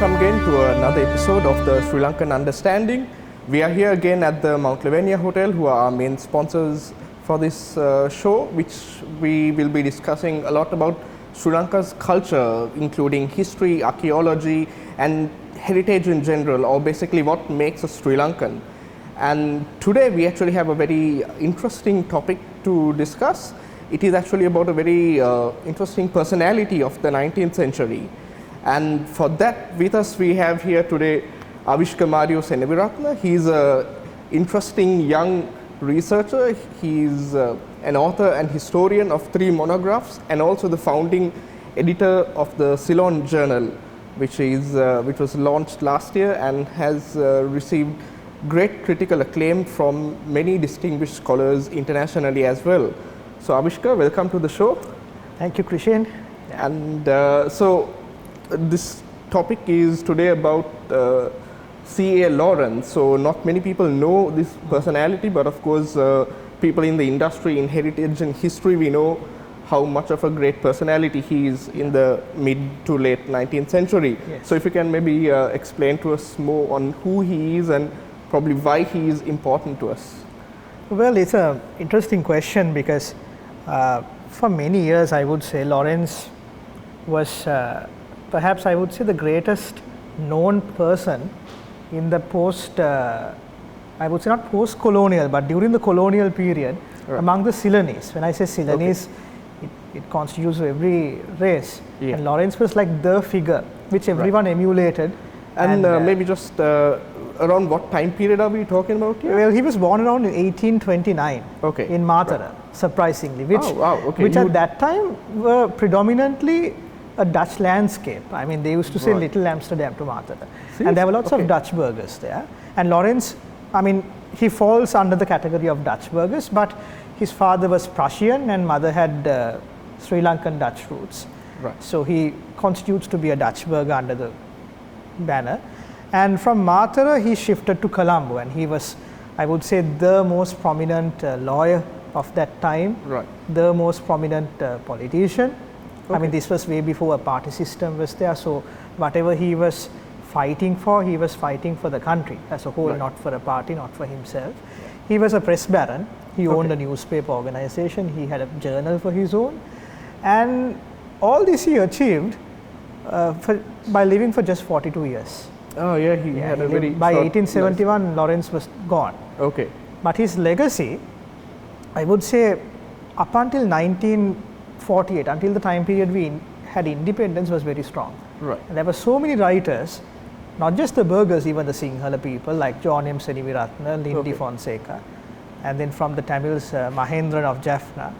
welcome again to another episode of the Sri Lankan Understanding. We are here again at the Mount Lavinia Hotel, who are our main sponsors for this show, which we will be discussing a lot about Sri Lanka's culture, including history, archaeology, and heritage in general, or basically what makes us Sri Lankan. And today we actually have a very interesting topic to discuss. It is actually about a very interesting personality of the 19th century. And for that, with us we have here today Avishka Seneviratne. He's an interesting young researcher. He's an author and historian of 3 monographs, and also the founding editor of the Ceylon Journal, which was launched last year and has received great critical acclaim from many distinguished scholars internationally as well. So Avishka, welcome to the show. Thank you, Krishan. And so this topic is today about C.A. Lorenz. So not many people know this personality, but of course people in the industry, in heritage and history, we know how much of a great personality he is in the mid to late 19th century. Yes. So if you can maybe explain to us more on who he is and probably why he is important to us. Well, it's an interesting question because for many years I would say Lorenz was perhaps I would say the greatest known person in the I would say not post-colonial, but during the colonial period, right, among the Ceylonese. When I say Ceylonese, okay, it constitutes every race. Yeah. And Lorenz was like the figure which everyone right emulated. And maybe just around what time period are we talking about here? Well, he was born around in 1829 okay, in Matara, right, surprisingly, which at that time were predominantly a Dutch landscape. I mean, they used to say right, Little Amsterdam to Matara. And there were lots okay of Dutch burghers there. And Lorenz, I mean, he falls under the category of Dutch burghers, but his father was Prussian and mother had Sri Lankan Dutch roots. Right. So he constitutes to be a Dutch burgher under the banner. And from Matara, he shifted to Colombo, and he was, I would say, the most prominent lawyer of that time, right, the most prominent politician. Okay. I mean, this was way before a party system was there, so whatever he was fighting for the country as a whole, right, not for a party, not for himself. Yeah. He was a press baron, he okay owned a newspaper organization, he had a journal for his own, and all this he achieved by living for just 42 years. Oh yeah, he had a very by 1871 life. Lorenz was gone. Okay. But his legacy, I would say, up until 1948, until the time period we had independence, was very strong. Right. And there were so many writers, not just the burghers, even the Sinhala people like John M. Seneviratne, Lindy okay Fonseca, and then from the Tamils, Mahendran of Jaffna,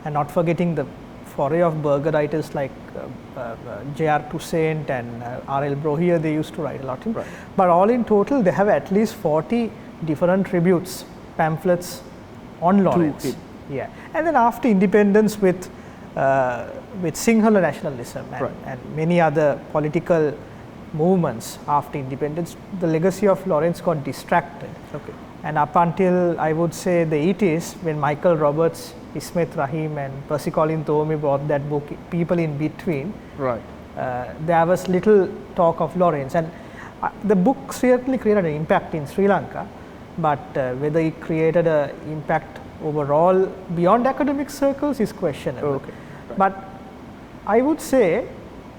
and not forgetting the foray of burgher writers like J.R. Toussaint and R.L. Brohier. They used to write a lot. Right. But all in total, they have at least 40 different tributes, pamphlets on Lorenz. Yeah. And then after independence with Sinhala nationalism and, right, and many other political movements after independence, the legacy of Lorenz got distracted. Okay. And up until, I would say, the 80s, when Michael Roberts, Ismet Rahim and Percy Colin Thome brought that book, People in Between, right, there was little talk of Lorenz. And the book certainly created an impact in Sri Lanka, but whether it created an impact overall beyond academic circles is questionable. Okay. Right. But I would say,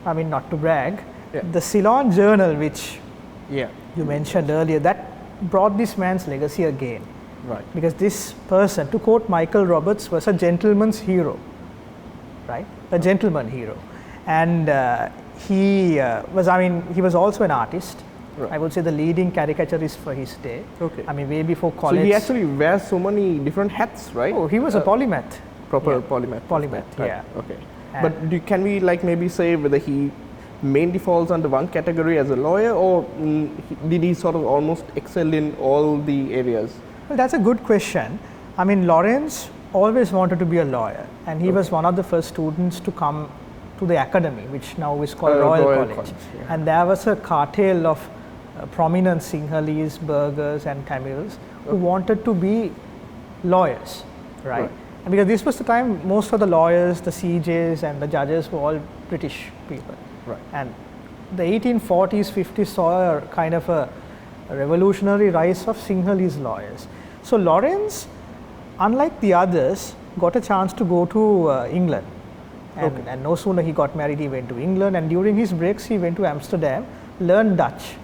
I mean, not to brag, yeah, the Ceylon Journal, which yeah you mentioned earlier, that brought this man's legacy again. Right. Because this person, to quote Michael Roberts, was a gentleman's hero, right? A gentleman hero. And he was also an artist. Right. I would say the leading caricaturist for his day. Okay. I mean, way before college. So he actually wears so many different hats, right? Oh, he was a polymath. Proper yeah. polymath. Polymath, right. Yeah. Okay. But can we like maybe say whether he mainly falls under one category as a lawyer, or did he sort of almost excel in all the areas? Well, that's a good question. I mean, Lorenz always wanted to be a lawyer, and he okay was one of the first students to come to the academy, which now is called Royal College. Yeah. And there was a cartel of prominent Sinhalese, burghers and Tamils who wanted to be lawyers, right? And because this was the time most of the lawyers, the CJs and the judges were all British people. Right. And the 1840s, 50s saw a kind of a revolutionary rise of Sinhalese lawyers. So Lorenz, unlike the others, got a chance to go to England. And no sooner he got married, he went to England, and during his breaks he went to Amsterdam, learned Dutch,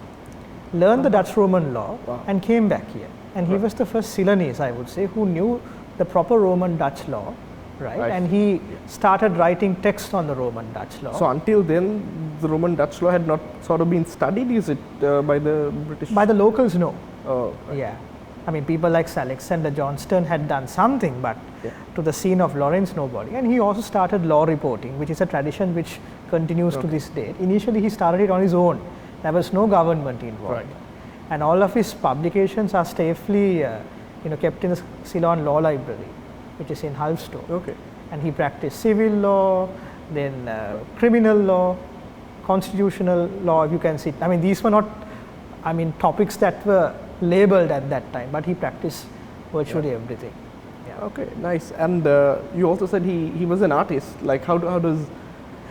learned the Dutch Roman law, and came back here. And he was the first Ceylonese, I would say, who knew the proper Roman Dutch law, right? And he started writing text on the Roman Dutch law. So until then, the Roman Dutch law had not sort of been studied, is it, by the British? By the locals, no. Oh, yeah. I mean, people like Sir Alexander Johnston had done something, but to the scene of Lorenz, nobody. And he also started law reporting, which is a tradition which continues to this date. Initially, he started it on his own. There was no government involved. And all of his publications are safely kept in the Ceylon Law Library, which is in Halfstone. And he practiced civil law, then criminal law, constitutional law, you can see. I mean, these were not, topics that were labeled at that time, but he practiced virtually everything. Okay, nice. And you also said he was an artist. Like, how does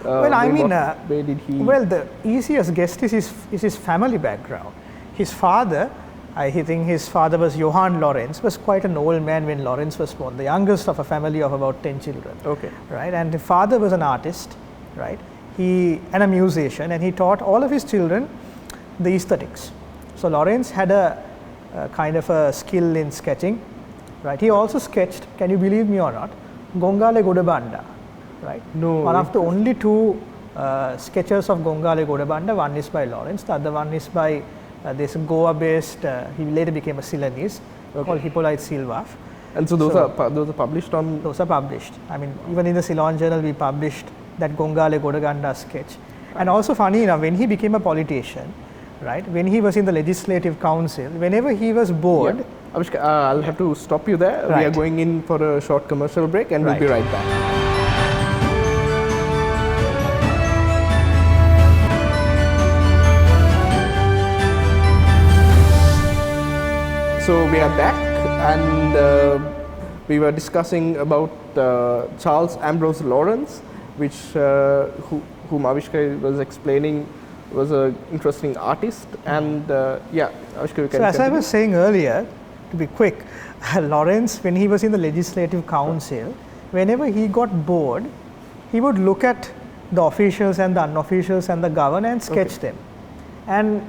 way did he? Well, the easiest guess is his family background. His father, I think his father was Johann Lorenz, was quite an old man when Lorenz was born, the youngest of a family of about 10 children. Right, and the father was an artist, right? And a musician, and he taught all of his children the aesthetics. So Lorenz had a kind of a skill in sketching, right? He also sketched, can you believe me or not, Gongale Godabanda, right? No. One of the only two sketches of Gongale Godabanda, one is by Lorenz, the other one is by this Goa-based, he later became a Ceylonese, called Hippolyte Silva. And so those are published on? Those are published. I mean, even in the Ceylon Journal, we published that Gongale Godaganda sketch. And also funny enough, when he became a politician, right, when he was in the Legislative Council, whenever he was bored. Avishka, I'll have to stop you there. We are going in for a short commercial break, and we'll be right back. So we are back, and we were discussing about Charles Ambrose Lorenz, which whom Avishka was explaining was an interesting artist. And Avishka, you can So continue. as I was saying earlier, to be quick, Lorenz, when he was in the Legislative Council, whenever he got bored, he would look at the officials and the unofficials and the governor and sketch them. And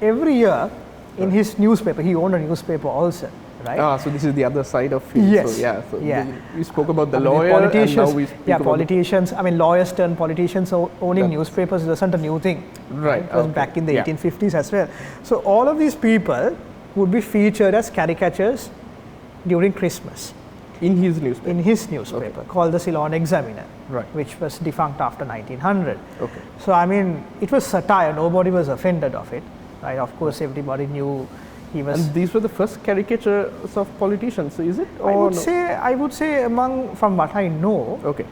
every year, in his newspaper, he owned a newspaper also, right? So this is the other side of it. Yes. So we spoke about the lawyer, and now we speak about politicians. Lawyers turned politicians owning newspapers wasn't a new thing. Right. It was back in the 1850s as well. So all of these people would be featured as caricatures during Christmas. In his newspaper? In his newspaper, called the Ceylon Examiner, right, which was defunct after 1900. Okay. So it was satire, nobody was offended of it. Right, of course, everybody knew he was. And these were the first caricatures of politicians, is it? I would say from what I know. Okay.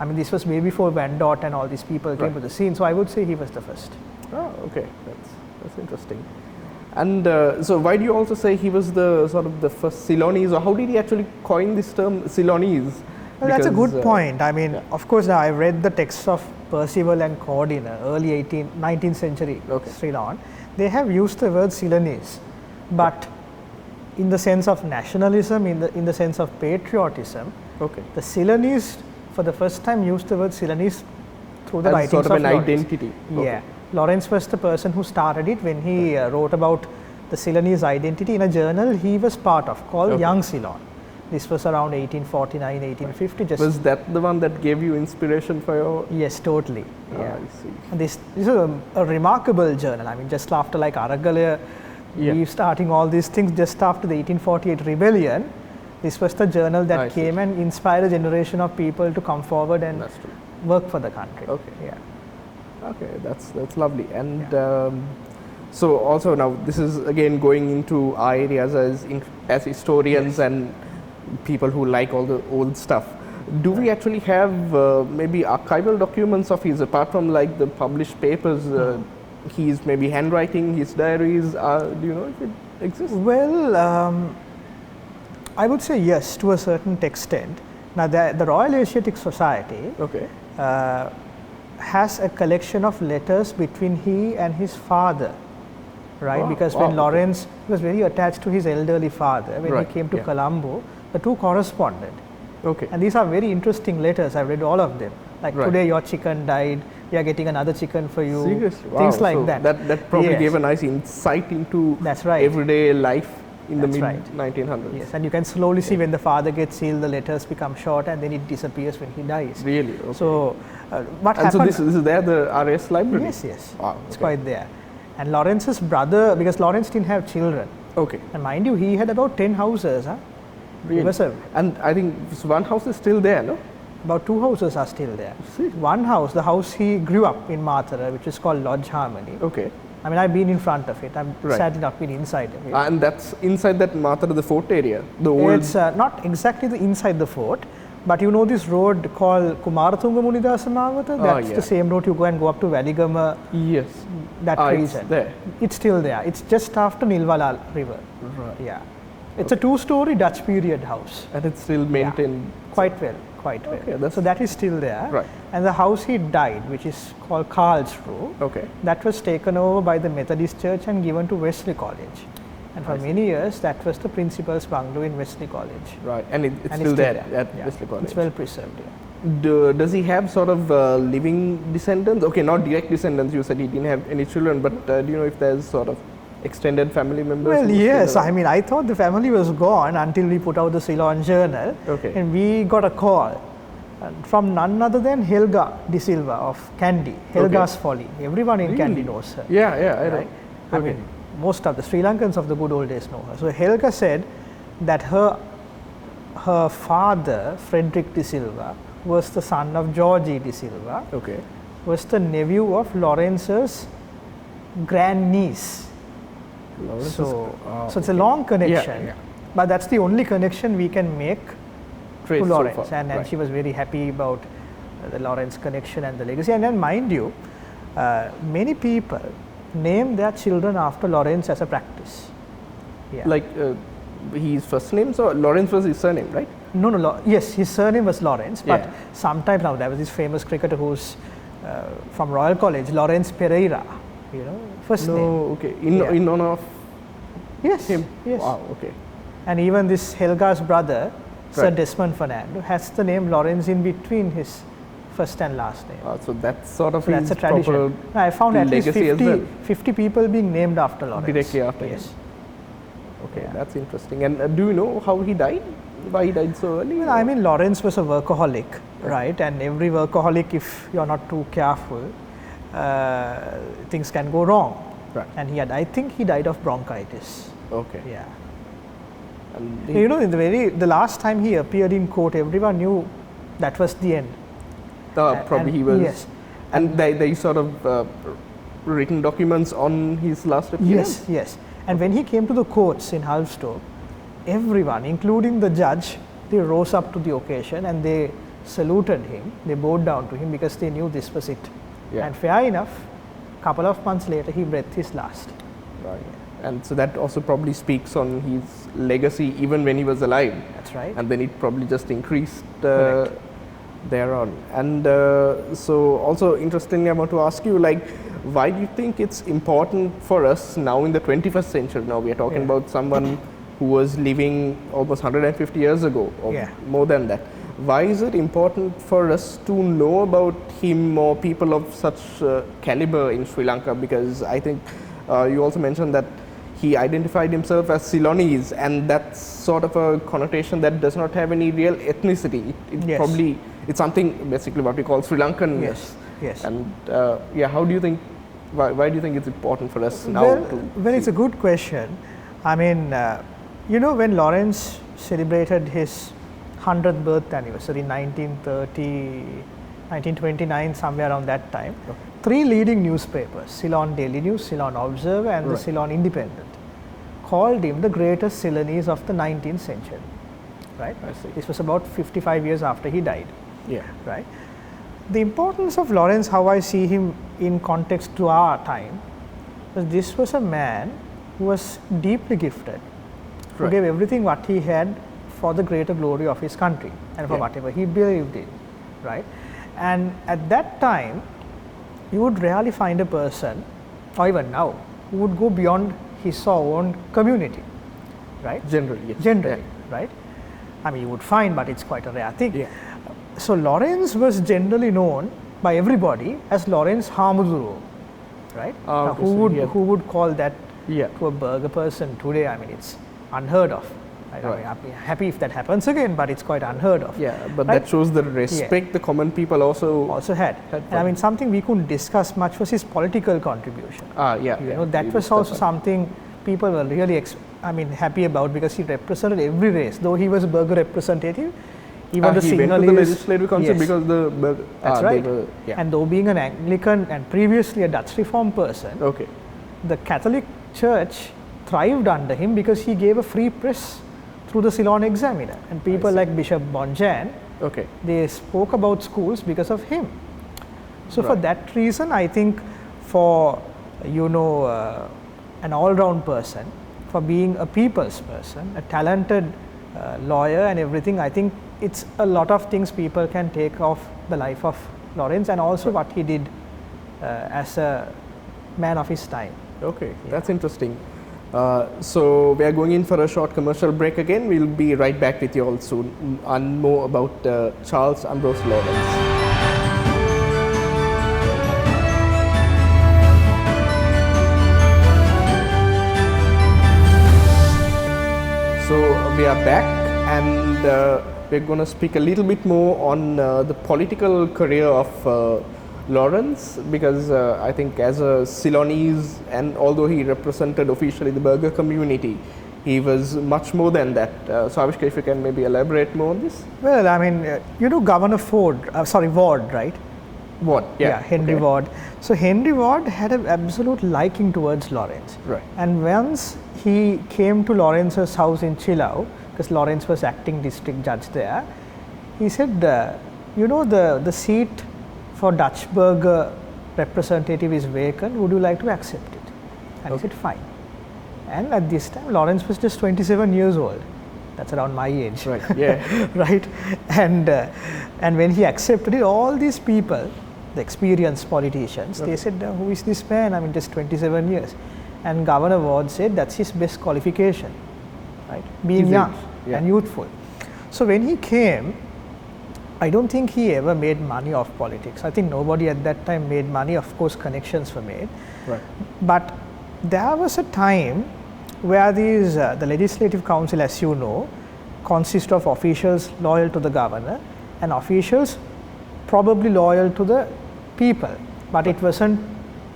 This was way before Van Dort and all these people came to the scene. So I would say he was the first. Oh, okay, that's interesting. And so why do you also say he was the sort of the first Ceylonese, or how did he actually coin this term Ceylonese? Well, that's a good point. Of course, I read the texts of Percival and Cordiner, early 19th century Ceylon. They have used the word Ceylonese, but in the sense of nationalism, in the sense of patriotism, the Ceylonese for the first time used the word Ceylonese through the writings sort of an Lorenz. Identity. Yeah, Lorenz was the person who started it when he wrote about the Ceylonese identity in a journal he was part of called Young Ceylon. This was around 1849, 1850. Was that the one that gave you inspiration for your? Yes, totally. I see. And this is a remarkable journal. Just after like Aragalaya, we starting all these things just after the 1848 rebellion. This was the journal that came and inspired a generation of people to come forward and work for the country. Okay, that's lovely. And so also now this is again going into our areas as historians and people who like all the old stuff. Do we actually have maybe archival documents of his, apart from like the published papers, his maybe handwriting, his diaries? Do you know if it exists? Well, I would say yes, to a certain extent. Now, the Royal Asiatic Society has a collection of letters between he and his father, right? Wow. Because Wow, when Lorenz was very attached to his elderly father, when Right, he came to yeah. Colombo, the two corresponded. Okay. And these are very interesting letters. I've read all of them. Like, Right. today your chicken died, we are getting another chicken for you. Seriously? Wow. Things like So that. That probably Yes. gave a nice insight into That's right. everyday life in That's the right. mid-1900s. Yes, and you can slowly see when the father gets ill, the letters become short, and then it disappears when he dies. Really? Okay. So, what and happened? so this is there, the RS library? Yes, yes. Wow, It's okay. quite there. And Lorenz's brother, because Lorenz didn't have children, Okay. and mind you, he had about 10 houses. Huh? Really? He was And I think this one house is still there, no? about 2 houses are still there. See. One house, the house he grew up in Mathura, which is called Lodge Harmony. Okay. I mean, I've been in front of it. I've Right. sadly not been inside of it. And that's inside that Mathura, the fort area, the old. It's not exactly the inside the fort, but you know this road called Kumarathunga Munidasa Mawata? That's yeah. the same road you go and go up to Valigama, Yes. that It's region. there. It's still there. It's just after Nilwala River. Right. Yeah. It's a 2-story Dutch period house. And it's still maintained. Quite well, quite well. Okay, that's- So that is still there. Right. And the house he died, which is called Karlsruhe, Okay. that was taken over by the Methodist Church and given to Wesley College. And for many years, that was the principal's bungalow in Wesley College. Right. And it's And still there at Yeah. Wesley College. It's well preserved. Yeah. Does he have sort of living descendants? Okay, not direct descendants. You said he didn't have any children, but do you know if there's sort of extended family members? Well, who still yes. around? I mean, I thought the family was gone until we put out the Ceylon Journal. Okay. And we got a call from none other than Helga De Silva of Kandy, Helga's Folly. Everyone in Kandy knows her. Yeah, I know. Right? I mean, most of the Sri Lankans of the good old days know her. So Helga said that her father, Frederick De Silva, was the son of Georgie De Silva, Okay. was the nephew of Lorenz's grandniece. Lawrence So, is- so it's a long connection, yeah. but that's the only connection we can make Trace to so Lorenz, far. and Right. she was very happy about the Lorenz connection and the legacy. And then, mind you, many people name their children after Lorenz as a practice. Yeah. Like his first name, so Lorenz was his surname, right? No, yes, his surname was Lorenz, but Yeah. sometimes now there was this famous cricketer who's from Royal College, Lorenz Pereira, you know, first name. No, okay. Yeah. In honor of Yes, him. yes. Wow, okay. And even this Helga's brother, Sir Right. Desmond Fernando, has the name Lorenz in between his first and last name. So that's sort of So that's his a tradition. proper I found at least legacy as 50, well. 50 people being named after Lorenz. Directly after him. Yes. Okay, Yeah. that's interesting. And do you know how he died? Why he died so early? Well, I mean, Lorenz was a workaholic, right? And every workaholic, if you're not too careful, things can go wrong. Right. And I think he died of bronchitis. Okay. Yeah. And You know, in the last time he appeared in court, everyone knew that was the end. probably and- he was. yes. And they sort of written documents on his last appearance. Yes. And when he came to the courts in Halmstad, everyone, including the judge, they rose up to the occasion and they saluted him. They bowed down to him because they knew this was it. Yeah. And fair enough, couple of months later, he breathed his last. Right. And so that also probably speaks on his legacy even when he was alive. That's right. And then it probably just increased Correct. thereon. And so also interestingly, I want to ask you, like, why do you think it's important for us now in the 21st century? Now we are talking Yeah. about someone who was living almost 150 years ago or Yeah. more than that. Why is it important for us to know about him or people of such caliber in Sri Lanka? Because I think you also mentioned that he identified himself as Ceylonese, and that's sort of a connotation that does not have any real ethnicity. It Yes. probably, it's something basically what we call Sri Lankan. Yes. And how do you think, why do you think it's important for us now Well, it's a good question. I mean, you know, when Lorenz celebrated his 100th birth anniversary in 1930, 1929, somewhere around that time, three leading newspapers, Ceylon Daily News, Ceylon Observer, and the Right. Ceylon Independent, called him the greatest Ceylonese of the 19th century. Right? I see. This was about 55 years after he died. Yeah. Right? The importance of Lorenz, how I see him in context to our time, was this was a man who was deeply gifted, who Right. gave everything what he had for the greater glory of his country and for Yeah. whatever he believed in, right? And at that time, you would rarely find a person, or even now, who would go beyond his or own community, right? Generally, yes. Generally, right? I mean, you would find, but it's quite a rare thing. Yeah. So Lorenz was generally known by everybody as Lorenz Hamuduru, right? Now, who would call that to a burger person today? I mean, it's unheard of. Right. I'd be happy if that happens again, but it's quite unheard of. Yeah, but that shows the respect the common people also had. And I mean, something we couldn't discuss much was his political contribution. That was also something people were really happy about, because he represented every race. Though he was a burger representative, even the he went to the legislative council because the burger. That's right. And though being an Anglican and previously a Dutch Reformed person, the Catholic Church thrived under him because he gave a free press through the Ceylon Examiner, and people like Bishop Bonjan, they spoke about schools because of him. So for that reason, I think for an all-round person, for being a people's person, a talented lawyer and everything, I think it's a lot of things people can take off the life of Lorenz, and also what he did as a man of his time. That's interesting. So we are going in for a short commercial break again. We'll be right back with you all soon and more about Charles Ambrose Lorenz. So we are back, and we're going to speak a little bit more on the political career of Lorenz, because I think as a Ceylonese, and although he represented officially the burger community, he was much more than that. So Avishka, if you can maybe elaborate more on this. Well, I mean, Governor Ward, right? Ward, Henry Ward. So Henry Ward had an absolute liking towards Lorenz. Right. And once he came to Lorenz's house in Chilau, because Lorenz was acting district judge there, he said, the seat for Dutch burger representative is vacant, would you like to accept it? And he said, fine. And at this time, Lorenz was just 27 years old. That's around my age. Right, yeah. Right? And when he accepted it, all these people, the experienced politicians, they said, who is this man? I mean, just 27 years. And Governor Ward said that's his best qualification, right? Being young and youthful. So when he came, I don't think he ever made money off politics. I think nobody at that time made money. Of course, connections were made. Right. But there was a time where the Legislative Council, as you know, consists of officials loyal to the governor and officials probably loyal to the people. But it wasn't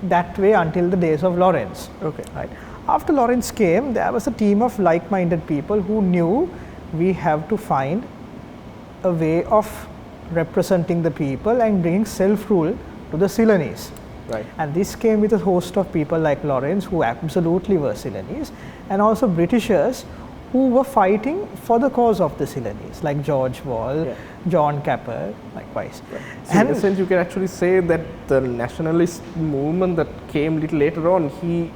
that way until the days of Lorenz. Right. After Lorenz came, there was a team of like-minded people who knew we have to find a way of representing the people and bringing self-rule to the Ceylonese. Right. And this came with a host of people like Lorenz, who absolutely were Ceylonese, and also Britishers who were fighting for the cause of the Ceylonese, like George Wall, John Capper, likewise. Right. So in a sense, you can actually say that the nationalist movement that came little later on, he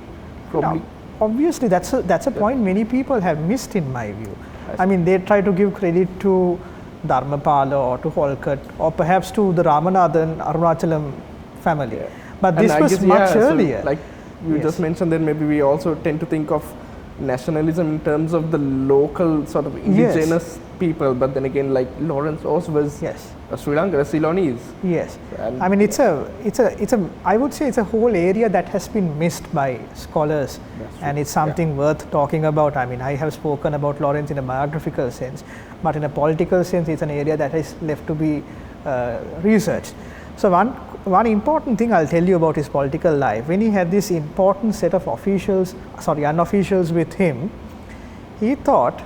probably... Now, obviously, that's a point many people have missed in my view. I mean, they try to give credit to Dharmapala or to Holkut or perhaps to the Ramanathan Arunachalam family. But this was much earlier. So like you just mentioned, then maybe we also tend to think of nationalism in terms of the local sort of indigenous people, but then again, like Lorenz also was a Sri Lanka, a Ceylonese. Yes, and I mean I would say it's a whole area that has been missed by scholars, and it's something worth talking about. I mean, I have spoken about Lorenz in a biographical sense, but in a political sense, it's an area that is left to be researched. So one important thing I'll tell you about his political life, when he had this important set of unofficials with him, he thought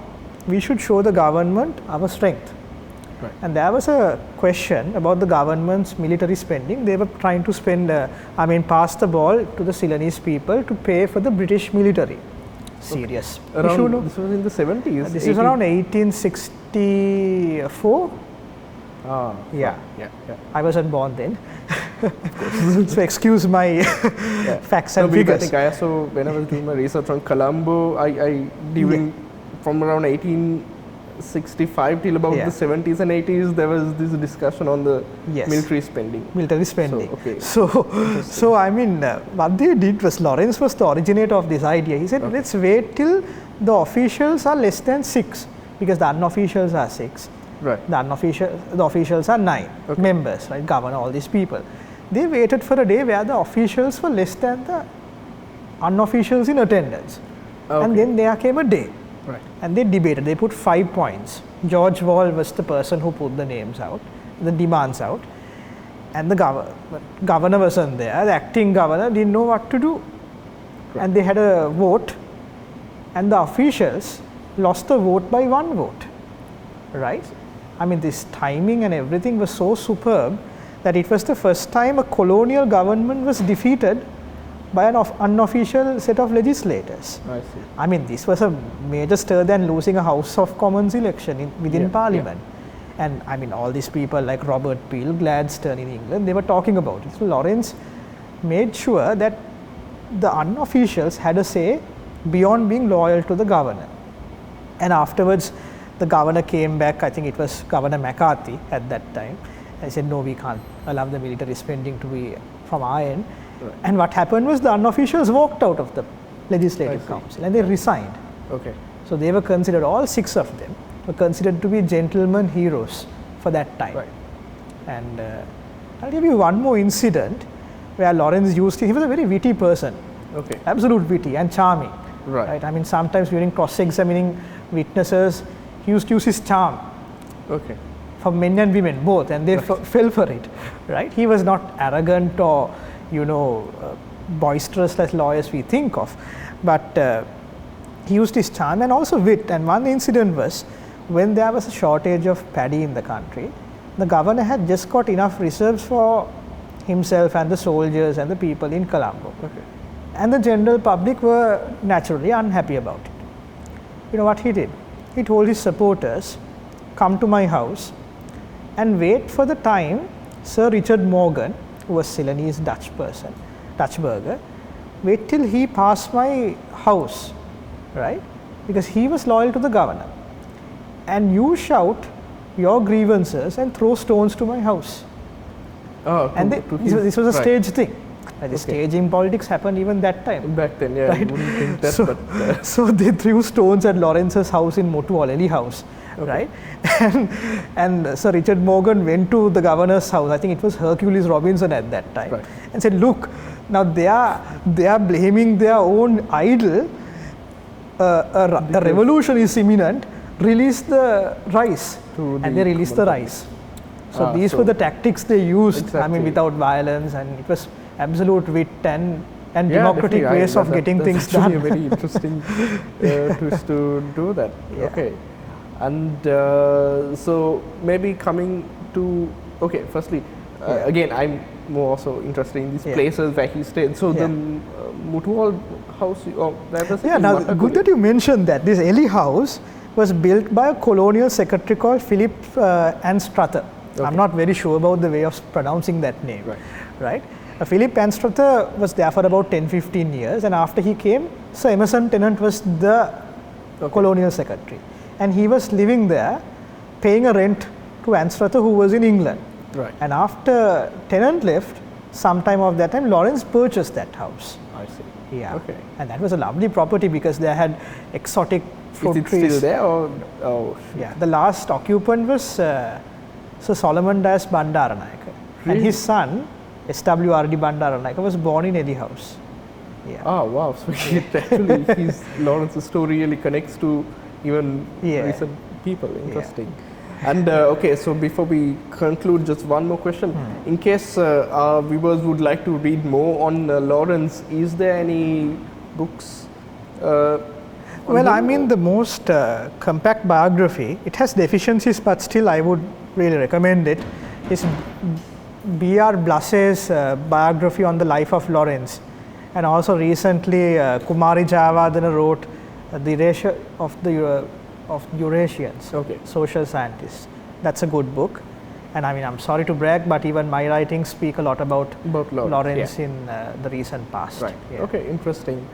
we should show the government our strength. Right. And there was a question about the government's military spending. They were trying to spend, pass the ball to the Ceylonese people to pay for the British military. Serious. This was in the 70s? This is around 1864. I wasn't born then. So excuse my facts and figures. I think I also, when I was doing my research on Colombo, from around 18 65 till about the 70s and 80s, there was this discussion on the military spending. Military spending. So I mean, what they did was, Lorenz was the originator of this idea. He said, let's wait till the officials are less than 6, because the unofficials are 6. Right. The officials are 9 members, right? Governor, all these people. They waited for a day where the officials were less than the unofficials in attendance. And then there came a day. Right. And they debated. They put 5 points. George Wall was the person who put the names out, the demands out. And the governor wasn't there. The acting governor didn't know what to do. Right. And they had a vote. And the officials lost the vote by 1 vote. Right? I mean, this timing and everything was so superb that it was the first time a colonial government was defeated by an unofficial set of legislators. I see. I mean, this was a major stir than losing a House of Commons election within Parliament. And I mean, all these people like Robert Peel, Gladstone in England, they were talking about it. So Lorenz made sure that the unofficials had a say beyond being loyal to the governor. And afterwards, the governor came back, I think it was Governor McCarthy at that time, and said, no, we can't allow the military spending to be from our end. Right. And what happened was the unofficials walked out of the Legislative Council and they resigned. Okay. So they were considered, all 6 of them were considered to be gentleman heroes for that time. Right. And I'll give you one more incident where Lorenz used, he was a very witty person. Okay. Absolute witty and charming. Right. I mean, sometimes during cross-examining witnesses, he used to use his charm. Okay. For men and women, both, and they fell for it, right? He was not arrogant or, boisterous as lawyers we think of, but he used his charm and also wit. And one incident was when there was a shortage of paddy in the country, the governor had just got enough reserves for himself and the soldiers and the people in Colombo. Okay. And the general public were naturally unhappy about it. You know what he did? He told his supporters, come to my house and wait for the time Sir Richard Morgan, who was Ceylonese Dutch burgher, wait till he passed my house, right? Because he was loyal to the governor. And you shout your grievances and throw stones to my house. And this was a stage thing. The staging politics happened even that time. Back then, yeah. Right? You wouldn't think that, so they threw stones at Lorenz's house in Motuoleli House. Right? And Sir Richard Morgan went to the governor's house, I think it was Hercules Robinson at that time, and said, look, now they are blaming their own idol, a revolution is imminent, release the rice. And they released the rice. So these were the tactics they used, I mean, without violence, and it was absolute wit and democratic ways of getting things done. That's actually a very interesting twist to do that. Yeah. Okay. And so maybe coming to, firstly, again, I'm more also interested in these places where he stayed. So the Mutual house, that was now good that you mentioned that. This Ely house was built by a colonial secretary called Philip Anstruther. I'm not very sure about the way of pronouncing that name. Right? Philip Anstruther was there for about 10-15 years, and after he came, Sir Emerson Tennant was the colonial secretary. And he was living there, paying a rent to Anstruther, who was in England. Right. And after Tennant left, sometime of that time, Lorenz purchased that house. I see. Yeah. Okay. And that was a lovely property because they had exotic fruit trees. Is it still there or? Yeah. The last occupant was Sir Solomon Dias Bandaranayake. Really? And his son, SWRD Bandaranayake, was born in Ely House. Yeah. Oh, wow. So Lorenz's story really connects to even recent people. Interesting. And so before we conclude, just one more question. In case our viewers would like to read more on Lorenz, is there any books? Well, I mean, the most compact biography, it has deficiencies, but still I would really recommend it, is B.R. Blasse's biography on the life of Lorenz. And also recently, Kumari Jayawardena wrote The Erasure of the Eurasians, social scientists. That's a good book. And I mean, I'm sorry to brag, but even my writings speak a lot about Lorenz in the recent past. Right. Yeah. Okay, interesting.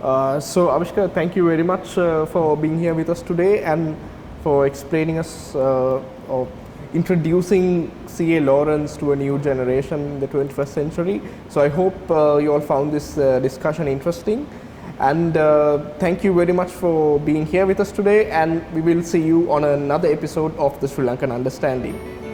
So Avishka, thank you very much for being here with us today. And for explaining us or introducing CA Lorenz to a new generation in the 21st century. So I hope you all found this discussion interesting. And thank you very much for being here with us today, and we will see you on another episode of the Sri Lankan Understanding.